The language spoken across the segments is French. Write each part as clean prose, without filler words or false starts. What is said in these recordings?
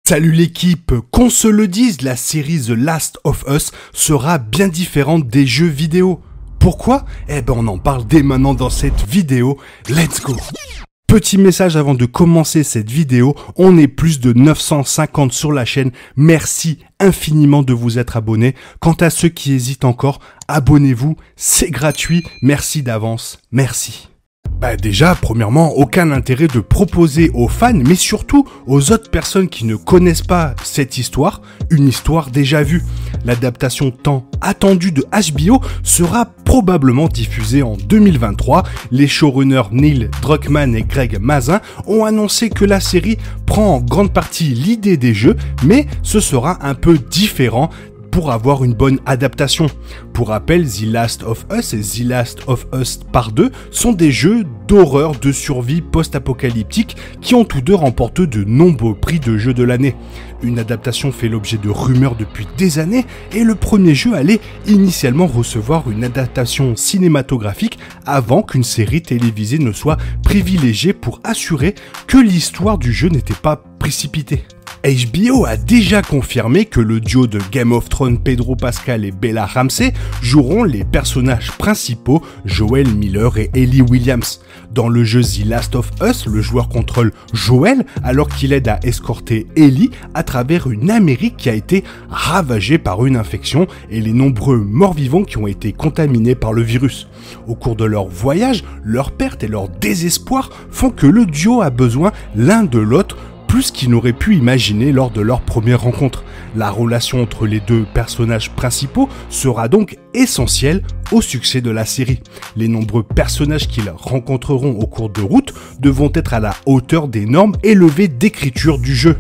Salut l'équipe, qu'on se le dise, la série The Last of Us sera bien différente des jeux vidéo. Pourquoi ? On en parle dès maintenant dans cette vidéo, let's go. Petit message avant de commencer cette vidéo, on est plus de 950 sur la chaîne, merci infiniment de vous être abonnés. Quant à ceux qui hésitent encore, abonnez-vous, c'est gratuit, merci d'avance, merci. Déjà, premièrement, aucun intérêt de proposer aux fans, mais surtout aux autres personnes qui ne connaissent pas cette histoire, une histoire déjà vue. L'adaptation tant attendue de HBO sera probablement diffusée en 2023. Les showrunners Neil Druckmann et Greg Mazin ont annoncé que la série prend en grande partie l'idée des jeux, mais ce sera un peu différent pour avoir une bonne adaptation. Pour rappel, The Last of Us et The Last of Us Part 2 sont des jeux d'horreur de survie post-apocalyptique qui ont tous deux remporté de nombreux prix de jeux de l'année. Une adaptation fait l'objet de rumeurs depuis des années et le premier jeu allait initialement recevoir une adaptation cinématographique avant qu'une série télévisée ne soit privilégiée pour assurer que l'histoire du jeu n'était pas précipitée. HBO a déjà confirmé que le duo de Game of Thrones Pedro Pascal et Bella Ramsey joueront les personnages principaux Joel Miller et Ellie Williams. Dans le jeu The Last of Us, le joueur contrôle Joel alors qu'il aide à escorter Ellie à travers une Amérique qui a été ravagée par une infection et les nombreux morts-vivants qui ont été contaminés par le virus. Au cours de leur voyage, leur perte et leur désespoir font que le duo a besoin l'un de l'autre plus qu'ils n'auraient pu imaginer lors de leur première rencontre. La relation entre les deux personnages principaux sera donc essentielle au succès de la série. Les nombreux personnages qu'ils rencontreront au cours de route devront être à la hauteur des normes élevées d'écriture du jeu.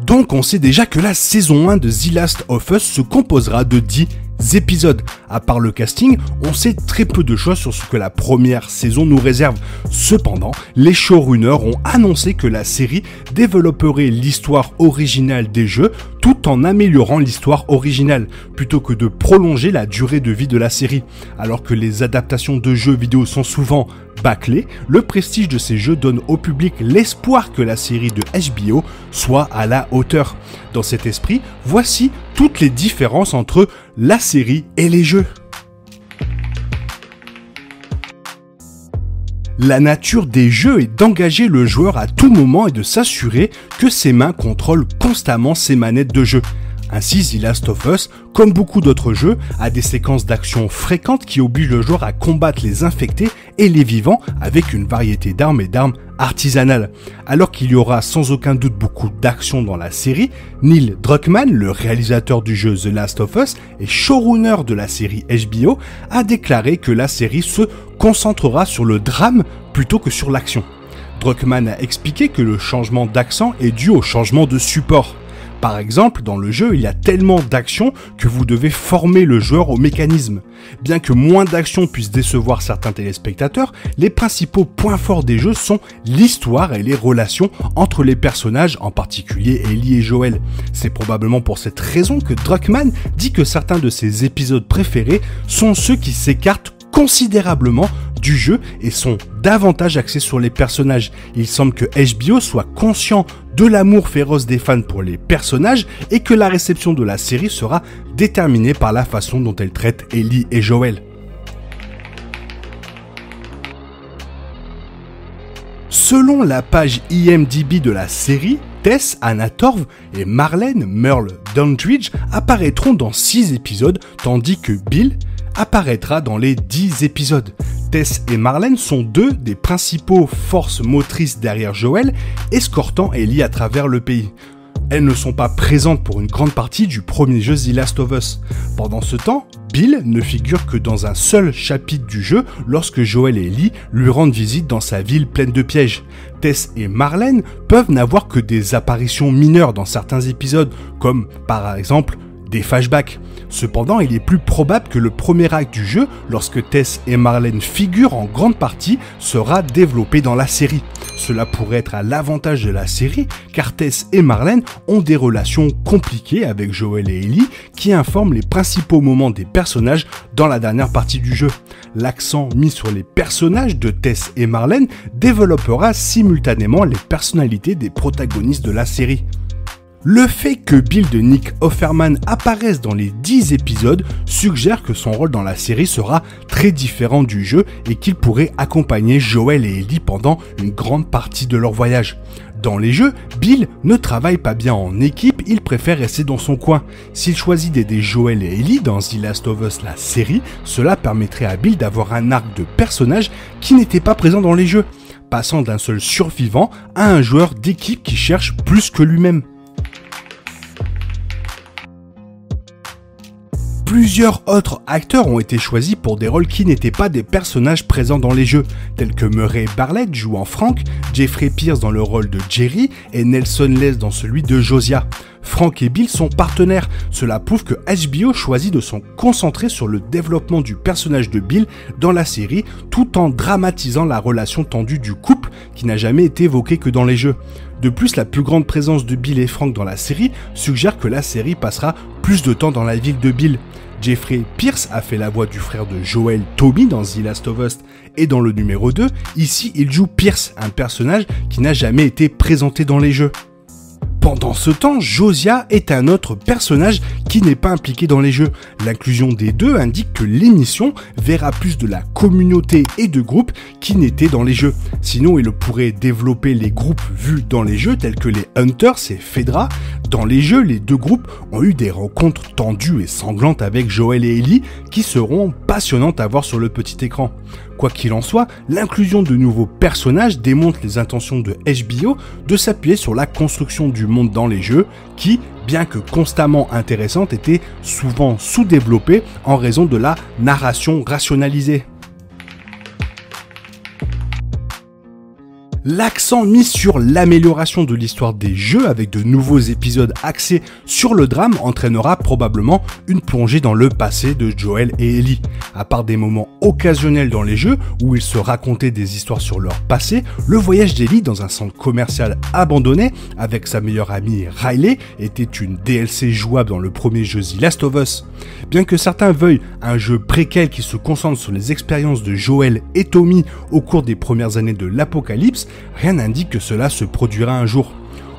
Donc on sait déjà que la saison 1 de The Last of Us se composera de 10 épisodes. À part le casting, on sait très peu de choses sur ce que la première saison nous réserve. Cependant, les showrunners ont annoncé que la série développerait l'histoire originale des jeux tout en améliorant l'histoire originale, plutôt que de prolonger la durée de vie de la série. Alors que les adaptations de jeux vidéo sont souvent bâclées, le prestige de ces jeux donne au public l'espoir que la série de HBO soit à la hauteur. Dans cet esprit, voici toutes les différences entre la série et les jeux. La nature des jeux est d'engager le joueur à tout moment et de s'assurer que ses mains contrôlent constamment ses manettes de jeu. Ainsi, The Last of Us, comme beaucoup d'autres jeux, a des séquences d'action fréquentes qui obligent le joueur à combattre les infectés et les vivants avec une variété d'armes et d'armes artisanales. Alors qu'il y aura sans aucun doute beaucoup d'action dans la série, Neil Druckmann, le réalisateur du jeu The Last of Us et showrunner de la série HBO, a déclaré que la série se concentrera sur le drame plutôt que sur l'action. Druckmann a expliqué que le changement d'accent est dû au changement de support. Par exemple, dans le jeu, il y a tellement d'actions que vous devez former le joueur au mécanisme. Bien que moins d'actions puissent décevoir certains téléspectateurs, les principaux points forts des jeux sont l'histoire et les relations entre les personnages, en particulier Ellie et Joel. C'est probablement pour cette raison que Druckmann dit que certains de ses épisodes préférés sont ceux qui s'écartent considérablement du jeu et sont davantage axés sur les personnages. Il semble que HBO soit conscient de l'amour féroce des fans pour les personnages et que la réception de la série sera déterminée par la façon dont elle traite Ellie et Joel. Selon la page IMDb de la série, Tess, Anna Torv et Marlene Merle Dandridge apparaîtront dans 6 épisodes, tandis que Bill apparaîtra dans les 10 épisodes. Tess et Marlene sont deux des principaux forces motrices derrière Joel, escortant Ellie à travers le pays. Elles ne sont pas présentes pour une grande partie du premier jeu The Last of Us. Pendant ce temps, Bill ne figure que dans un seul chapitre du jeu lorsque Joel et Ellie lui rendent visite dans sa ville pleine de pièges. Tess et Marlene peuvent n'avoir que des apparitions mineures dans certains épisodes, comme par exemple des flashbacks. Cependant, il est plus probable que le premier acte du jeu, lorsque Tess et Marlene figurent en grande partie, sera développé dans la série. Cela pourrait être à l'avantage de la série, car Tess et Marlene ont des relations compliquées avec Joel et Ellie qui informent les principaux moments des personnages dans la dernière partie du jeu. L'accent mis sur les personnages de Tess et Marlene développera simultanément les personnalités des protagonistes de la série. Le fait que Bill de Nick Offerman apparaisse dans les 10 épisodes suggère que son rôle dans la série sera très différent du jeu et qu'il pourrait accompagner Joel et Ellie pendant une grande partie de leur voyage. Dans les jeux, Bill ne travaille pas bien en équipe, il préfère rester dans son coin. S'il choisit d'aider Joel et Ellie dans The Last of Us la série, cela permettrait à Bill d'avoir un arc de personnage qui n'était pas présent dans les jeux, passant d'un seul survivant à un joueur d'équipe qui cherche plus que lui-même. Plusieurs autres acteurs ont été choisis pour des rôles qui n'étaient pas des personnages présents dans les jeux, tels que Murray Bartlett jouant Frank, Jeffrey Pierce dans le rôle de Jerry et Nelson Les dans celui de Josiah. Frank et Bill sont partenaires, cela prouve que HBO choisit de se concentrer sur le développement du personnage de Bill dans la série tout en dramatisant la relation tendue du couple qui n'a jamais été évoquée que dans les jeux. De plus, la plus grande présence de Bill et Frank dans la série suggère que la série passera plus de temps dans la ville de Bill. Jeffrey Pierce a fait la voix du frère de Joel, Tommy, dans The Last of Us et dans le numéro 2. Ici, il joue Pierce, un personnage qui n'a jamais été présenté dans les jeux. Pendant ce temps, Josiah est un autre personnage qui n'est pas impliqué dans les jeux. L'inclusion des deux indique que l'émission verra plus de la communauté et de groupes qui n'étaient dans les jeux. Sinon, il pourrait développer les groupes vus dans les jeux tels que les Hunters et Fedra. Dans les jeux, les deux groupes ont eu des rencontres tendues et sanglantes avec Joel et Ellie qui seront passionnantes à voir sur le petit écran. Quoi qu'il en soit, l'inclusion de nouveaux personnages démontre les intentions de HBO de s'appuyer sur la construction du monde dans les jeux qui, bien que constamment intéressante, était souvent sous-développée en raison de la narration rationalisée. L'accent mis sur l'amélioration de l'histoire des jeux avec de nouveaux épisodes axés sur le drame entraînera probablement une plongée dans le passé de Joel et Ellie. À part des moments occasionnels dans les jeux où ils se racontaient des histoires sur leur passé, le voyage d'Ellie dans un centre commercial abandonné avec sa meilleure amie Riley était une DLC jouable dans le premier jeu The Last of Us. Bien que certains veuillent un jeu préquel qui se concentre sur les expériences de Joel et Tommy au cours des premières années de l'apocalypse, rien n'indique que cela se produira un jour.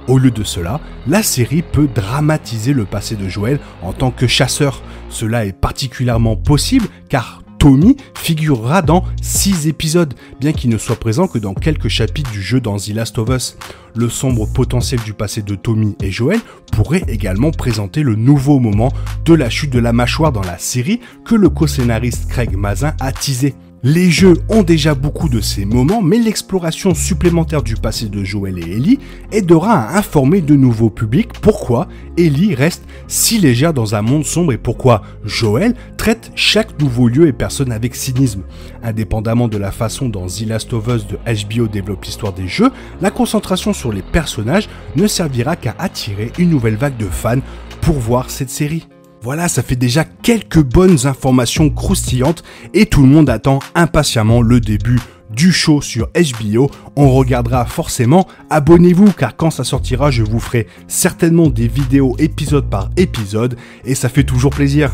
Au lieu de cela, la série peut dramatiser le passé de Joel en tant que chasseur. Cela est particulièrement possible car Tommy figurera dans 6 épisodes, bien qu'il ne soit présent que dans quelques chapitres du jeu dans The Last of Us. Le sombre potentiel du passé de Tommy et Joel pourrait également présenter le nouveau moment de la chute de la mâchoire dans la série que le co-scénariste Craig Mazin a teasé. Les jeux ont déjà beaucoup de ces moments, mais l'exploration supplémentaire du passé de Joel et Ellie aidera à informer de nouveaux publics pourquoi Ellie reste si légère dans un monde sombre et pourquoi Joel traite chaque nouveau lieu et personne avec cynisme. Indépendamment de la façon dont The Last of Us de HBO développe l'histoire des jeux, la concentration sur les personnages ne servira qu'à attirer une nouvelle vague de fans pour voir cette série. Voilà, ça fait déjà quelques bonnes informations croustillantes et tout le monde attend impatiemment le début du show sur HBO. On regardera forcément, abonnez-vous car quand ça sortira, je vous ferai certainement des vidéos épisode par épisode et ça fait toujours plaisir.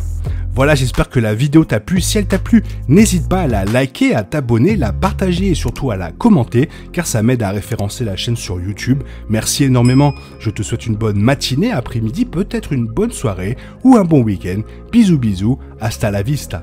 Voilà, j'espère que la vidéo t'a plu. Si elle t'a plu, n'hésite pas à la liker, à t'abonner, la partager et surtout à la commenter car ça m'aide à référencer la chaîne sur YouTube. Merci énormément. Je te souhaite une bonne matinée, après-midi, peut-être une bonne soirée ou un bon week-end. Bisous bisous, hasta la vista.